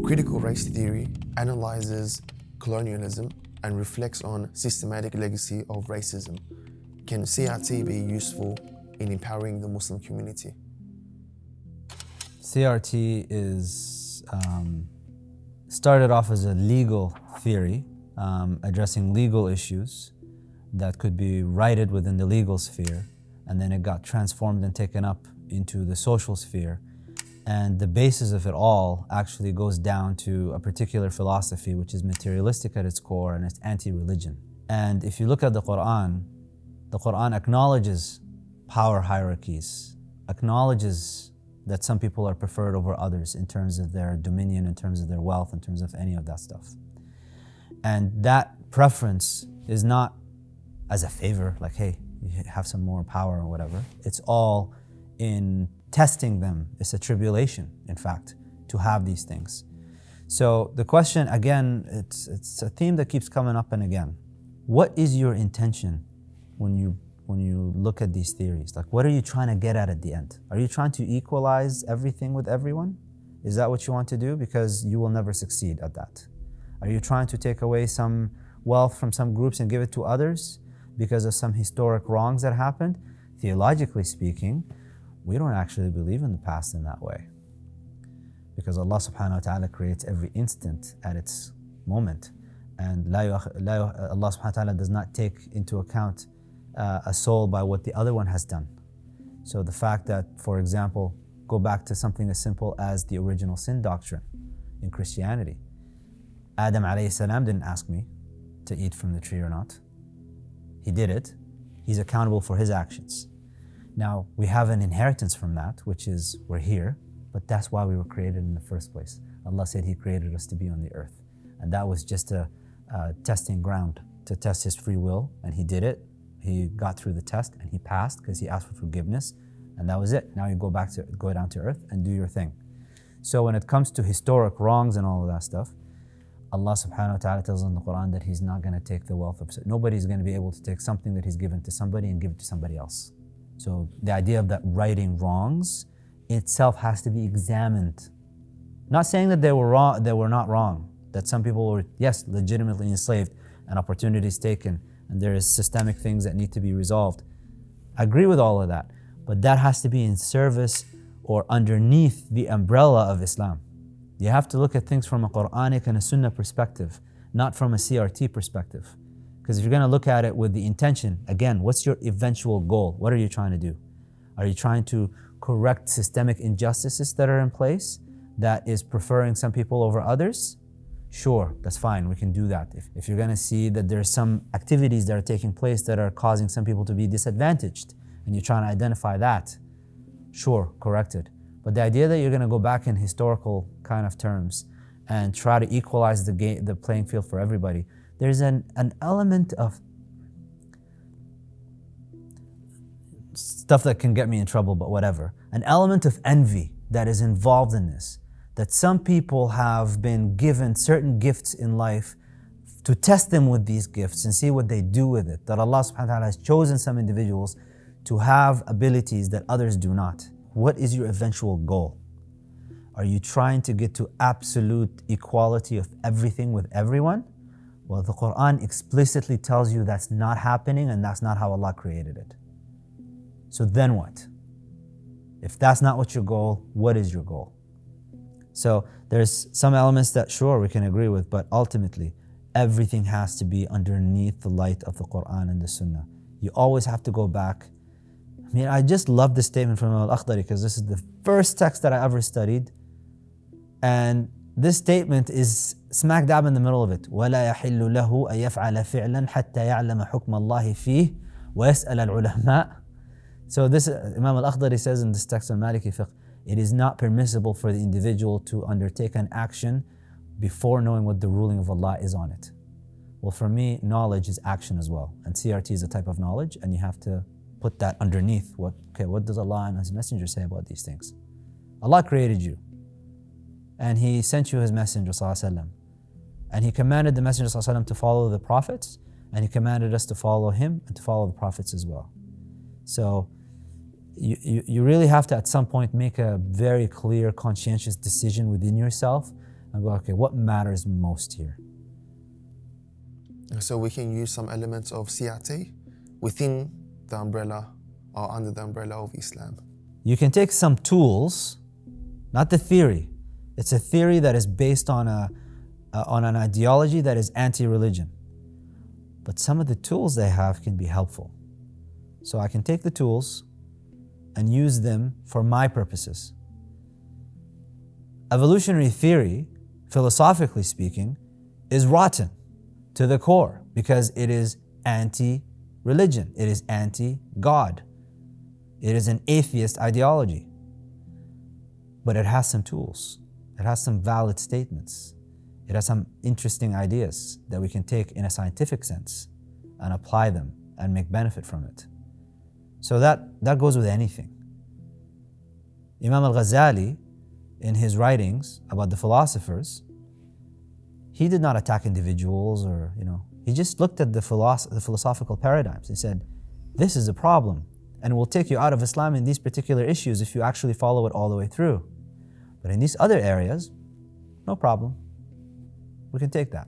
Critical race theory analyzes colonialism and reflects on systematic legacy of racism. Can CRT be useful in empowering the Muslim community? CRT is started off as a legal theory, addressing legal issues that could be righted within the legal sphere, and then it got transformed and taken up into the social sphere. And the basis of it all actually goes down to a particular philosophy which is materialistic at its core, and it's anti-religion. And if you look at the Quran acknowledges power hierarchies, acknowledges that some people are preferred over others in terms of their dominion, in terms of their wealth, in terms of any of that stuff. And that preference is not as a favor, like, hey, you have some more power or whatever. It's all in testing them. It's a tribulation, in fact, to have these things. So the question, again, it's a theme that keeps coming up and again. What is your intention when you look at these theories? Like, what are you trying to get at the end? Are you trying to equalize everything with everyone? Is that what you want to do? Because you will never succeed at that. Are you trying to take away some wealth from some groups and give it to others because of some historic wrongs that happened? Theologically speaking, we don't actually believe in the past in that way, because Allah subhanahu wa ta'ala creates every instant at its moment, and Allah subhanahu wa ta'ala does not take into account a soul by what the other one has done. So the fact that, for example, go back to something as simple as the original sin doctrine in Christianity. Adam alayhi salam didn't ask me to eat from the tree or not. He did it. He's accountable for his actions. Now, we have an inheritance from that, which is we're here, but that's why we were created in the first place. Allah said He created us to be on the earth. And that was just a testing ground to test His free will, and He did it. He got through the test and He passed because He asked for forgiveness, and that was it. Now you go down to earth and do your thing. So when it comes to historic wrongs and all of that stuff, Allah subhanahu wa ta'ala tells in the Quran that He's not going to take the wealth of... Nobody's going to be able to take something that He's given to somebody and give it to somebody else. So the idea of that righting wrongs itself has to be examined. Not saying that they were wrong, they were not wrong, that some people were, yes, legitimately enslaved and opportunities taken, and there is systemic things that need to be resolved. I agree with all of that, but that has to be in service or underneath the umbrella of Islam. You have to look at things from a Quranic and a Sunnah perspective, not from a CRT perspective. Because if you're going to look at it with the intention, again, what's your eventual goal? What are you trying to do? Are you trying to correct systemic injustices that are in place that is preferring some people over others? Sure, that's fine, we can do that. If you're going to see that there's some activities that are taking place that are causing some people to be disadvantaged, and you're trying to identify that, sure, correct it. But the idea that you're going to go back in historical kind of terms and try to equalize the playing field for everybody, there's an element of stuff that can get me in trouble, but whatever. An element of envy that is involved in this. That some people have been given certain gifts in life to test them with these gifts and see what they do with it. That Allah subhanahu wa ta'ala has chosen some individuals to have abilities that others do not. What is your eventual goal? Are you trying to get to absolute equality of everything with everyone? Well, the Quran explicitly tells you that's not happening and that's not how Allah created it. So then what? If that's not what your goal, what is your goal? So there's some elements that sure we can agree with, but ultimately everything has to be underneath the light of the Quran and the Sunnah. You always have to go back. I mean, I just love this statement from Al-Akhdari because this is the first text that I ever studied. And this statement is smack dab in the middle of it. وَلَا يَحِلُّ لَهُ أَن يَفْعَلَ فِعْلًا حَتَّى يَعْلَمَ حُكْمَ اللَّهِ فِيهِ وَيَسْأَلَ الْعُلَمَاءِ. So this, Imam Al-Akhdari says in this text on Maliki fiqh, it is not permissible for the individual to undertake an action before knowing what the ruling of Allah is on it. Well, for me, knowledge is action as well. And CRT is a type of knowledge, and you have to put that underneath. What does Allah and His Messenger say about these things? Allah created you. And He sent you His Messenger ﷺ. And He commanded the Messenger ﷺ to follow the Prophets, and He commanded us to follow Him and to follow the Prophets as well. So you really have to at some point make a very clear, conscientious decision within yourself and go, okay, what matters most here? So we can use some elements of CRT within the umbrella or under the umbrella of Islam. You can take some tools, not the theory. It's a theory that is based on an ideology that is anti-religion. But some of the tools they have can be helpful. So I can take the tools and use them for my purposes. Evolutionary theory, philosophically speaking, is rotten to the core because it is anti-religion. It is anti-God. It is an atheist ideology. But it has some tools. It has some valid statements. It has some interesting ideas that we can take in a scientific sense and apply them and make benefit from it. So that goes with anything. Imam al-Ghazali, in his writings about the philosophers, he did not attack individuals or, he just looked at the philosophical paradigms. He said, this is a problem and will take you out of Islam in these particular issues if you actually follow it all the way through. But in these other areas, no problem. We can take that.